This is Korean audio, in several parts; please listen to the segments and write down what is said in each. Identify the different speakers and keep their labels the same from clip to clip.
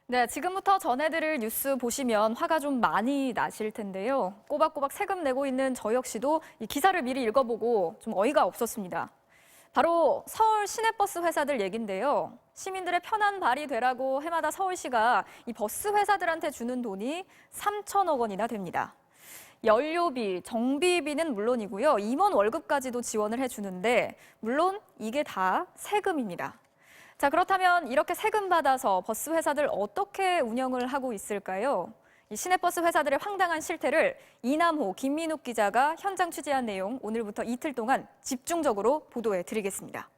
Speaker 1: 네, 지금부터 전해드릴 뉴스 보시면 화가 좀 많이 나실 텐데요. 꼬박꼬박 세금 내고 있는 저 역시도 이 기사를 미리 읽어보고 좀 어이가 없었습니다. 바로 서울 시내버스 회사들 얘긴데요. 시민들의 편한 발이 되라고 해마다 서울시가 이 버스 회사들한테 주는 돈이 3천억 원이나 됩니다. 연료비, 정비비는 물론이고요. 임원 월급까지도 지원을 해주는데 물론 이게 다 세금입니다. 자, 그렇다면 이렇게 세금 받아서 버스 회사들 어떻게 운영을 하고 있을까요? 이 시내버스 회사들의 황당한 실태를 이남호, 김민욱 기자가 현장 취재한 내용 오늘부터 이틀 동안 집중적으로 보도해 드리겠습니다.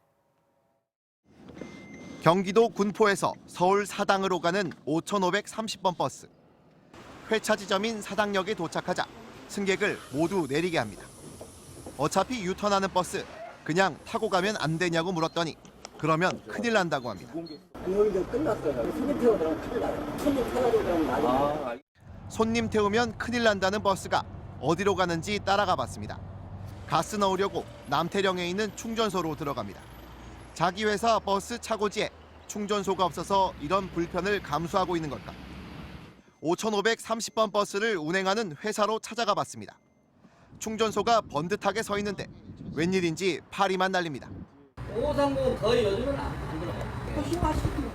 Speaker 2: 경기도 군포에서 서울 사당으로 가는 5530번 버스. 회차 지점인 사당역에 도착하자 승객을 모두 내리게 합니다. 어차피 유턴하는 버스 그냥 타고 가면 안 되냐고 물었더니 그러면 큰일 난다고 합니다.
Speaker 3: 여기 끝났어요. 손님 태우면 큰일 나요. 손님 태워도 그럼 나중에.
Speaker 2: 손님 태우면 큰일 난다는 버스가 어디로 가는지 따라가 봤습니다. 가스 넣으려고 남태령에 있는 충전소로 들어갑니다. 자기 회사 버스 차고지에 충전소가 없어서 이런 불편을 감수하고 있는 걸까? 5530번 버스를 운행하는 회사로 찾아가 봤습니다. 충전소가 번듯하게 서 있는데 웬일인지 파리만 날립니다.
Speaker 3: 530 거의 요즘은 안 들어가요. 심하시죠.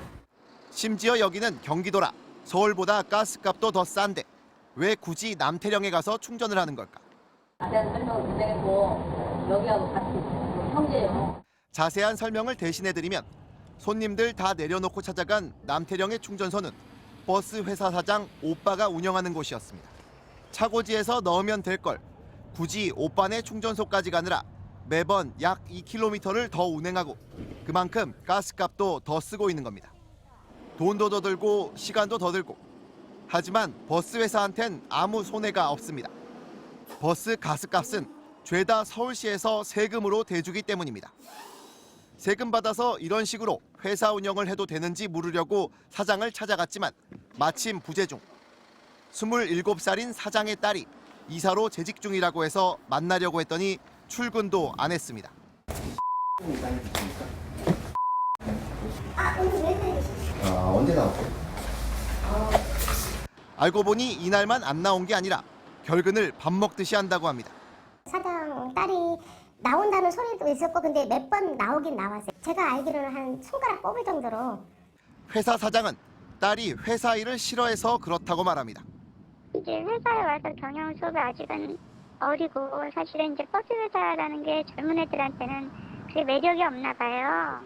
Speaker 2: 심지어 여기는 경기도라 서울보다 가스값도 더 싼데 왜 굳이 남태령에 가서 충전을 하는 걸까?
Speaker 4: 자세한 설명을 드리고 여기하고 같이 형제예요.
Speaker 2: 자세한 설명을 대신해드리면 손님들 다 내려놓고 찾아간 남태령의 충전소는 버스 회사 사장 오빠가 운영하는 곳이었습니다. 차고지에서 넣으면 될 걸 굳이 오빠네 충전소까지 가느라 매번 약 2km를 더 운행하고 그만큼 가스값도 더 쓰고 있는 겁니다. 돈도 더 들고 시간도 더 들고 하지만 버스 회사한텐 아무 손해가 없습니다. 버스 가스값은 죄다 서울시에서 세금으로 대주기 때문입니다. 세금 받아서 이런 식으로 회사 운영을 해도 되는지 물으려고 사장을 찾아갔지만 마침 부재 중. 27살인 사장의 딸이 이사로 재직 중이라고 해서 만나려고 했더니 출근도 안 했습니다.
Speaker 5: 언제 나왔어요?
Speaker 2: 알고 보니 이날만 안 나온 게 아니라 결근을 밥 먹듯이 한다고 합니다.
Speaker 6: 사장 딸이 나온다는 소리도 있었고 근데 몇 번 나오긴 나왔어요. 제가 알기로는 한 손가락 뽑을 정도로.
Speaker 2: 회사 사장은 딸이 회사 일을 싫어해서 그렇다고 말합니다.
Speaker 7: 이제 회사에 와서 경영 수업이 아직은 어리고 사실은 이제 버스 회사라는 게 젊은 애들한테는 그게 매력이 없나 봐요.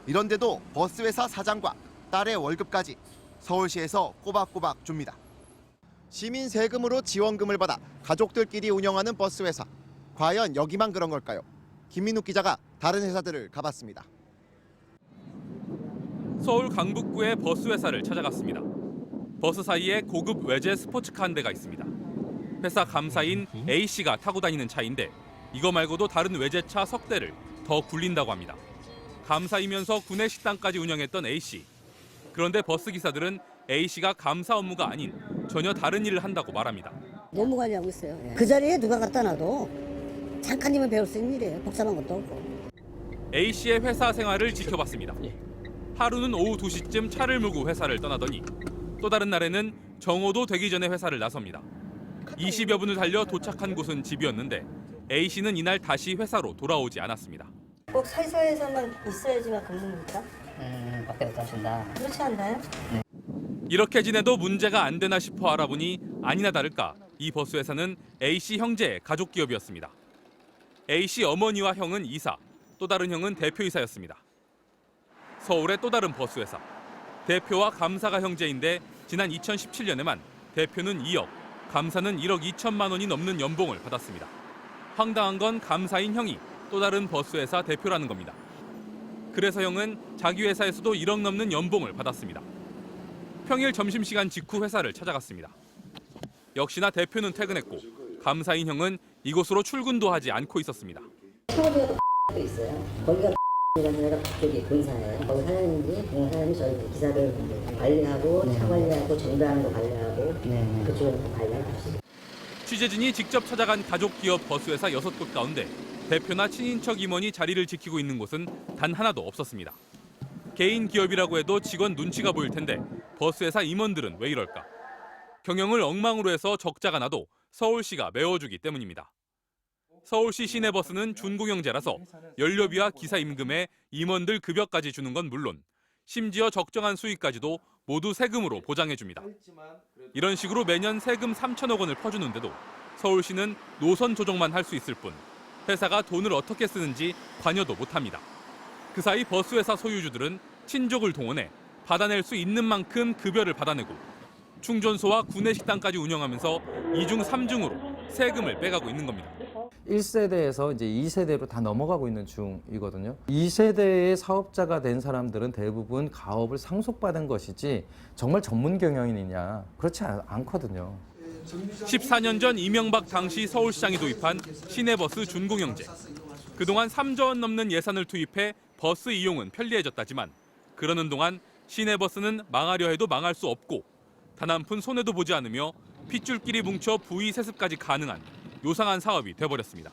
Speaker 2: 이런데도 버스 회사 사장과 딸의 월급까지 서울시에서 꼬박꼬박 줍니다. 시민 세금으로 지원금을 받아 가족들끼리 운영하는 버스 회사. 과연 여기만 그런 걸까요? 김민욱 기자가 다른 회사들을 가봤습니다.
Speaker 8: 서울 강북구의 버스 회사를 찾아갔습니다. 버스 사이에 고급 외제 스포츠카 한 대가 있습니다. 회사 감사인 A씨가 타고 다니는 차인데 이거 말고도 다른 외제차 석 대를 더 굴린다고 합니다. 감사이면서 구내 식당까지 운영했던 A씨. 그런데 버스 기사들은 A씨가 감사 업무가 아닌 전혀 다른 일을 한다고 말합니다.
Speaker 9: 너무 관리하고 있어요. 그 자리에 누가 갖다 놔도 잠깐이면 배울 수 있는 일이에요. 복잡한 것도 없고.
Speaker 8: A씨의 회사 생활을 지켜봤습니다. 하루는 오후 2시쯤 차를 몰고 회사를 떠나더니 또 다른 날에는 정오도 되기 전에 회사를 나섭니다. 20여 분을 달려 도착한 곳은 집이었는데 A씨는 이날 다시 회사로 돌아오지 않았습니다.
Speaker 9: 꼭 사회에서만 있어야지만 긁는입니까?
Speaker 4: 밖에 못 하신다.
Speaker 9: 그렇지 않나요?
Speaker 8: 이렇게 지내도 문제가 안 되나 싶어 알아보니 아니나 다를까 이 버스 회사는 A씨 형제의 가족 기업이었습니다. A씨 어머니와 형은 이사, 또 다른 형은 대표이사였습니다. 서울의 또 다른 버스 회사. 대표와 감사가 형제인데 지난 2017년에만 대표는 2억, 감사는 1억 2천만 원이 넘는 연봉을 받았습니다. 황당한 건 감사인 형이 또 다른 버스 회사 대표라는 겁니다. 그래서 형은 자기 회사에서도 1억 넘는 연봉을 받았습니다. 평일 점심시간 직후 회사를 찾아갔습니다. 역시나 대표는 퇴근했고 감사인 형은 이곳으로 출근도 하지 않고 있었습니다.
Speaker 4: 창업이가 또 있어요. 거기가 이라는 데가 그쪽이 본사예요. 거기 사장님이 사장님이 저희 기사들 관리하고 차 관리하고 정비하는 거 관리하고 그쪽에서 관리하고.
Speaker 8: 취재진이 직접 찾아간 가족 기업 버스 회사 6곳 가운데 대표나 친인척 임원이 자리를 지키고 있는 곳은 단 하나도 없었습니다. 개인 기업이라고 해도 직원 눈치가 보일 텐데 버스회사 임원들은 왜 이럴까? 경영을 엉망으로 해서 적자가 나도 서울시가 메워주기 때문입니다. 서울시 시내버스는 준공영제라서 연료비와 기사 임금에 임원들 급여까지 주는 건 물론 심지어 적정한 수익까지도 모두 세금으로 보장해줍니다. 이런 식으로 매년 세금 3천억 원을 퍼주는데도 서울시는 노선 조정만 할 수 있을 뿐 회사가 돈을 어떻게 쓰는지 관여도 못합니다. 그 사이 버스회사 소유주들은 친족을 동원해 받아낼 수 있는 만큼 급여를 받아내고 충전소와 구내식당까지 운영하면서 2중 3중으로 세금을 빼가고 있는 겁니다.
Speaker 10: 1세대에서 이제 2세대로 다 넘어가고 있는 중이거든요. 2세대의 사업자가 된 사람들은 대부분 가업을 상속받은 것이지 정말 전문 경영인이냐 그렇지 않거든요.
Speaker 8: 14년 전 이명박 당시 서울시장이 도입한 시내버스 준공영제. 그동안 3조 원 넘는 예산을 투입해 버스 이용은 편리해졌다지만 그러는 동안 시내버스는 망하려 해도 망할 수 없고 단 한 푼 손해도 보지 않으며 핏줄끼리 뭉쳐 부의 세습까지 가능한 요상한 사업이 돼버렸습니다.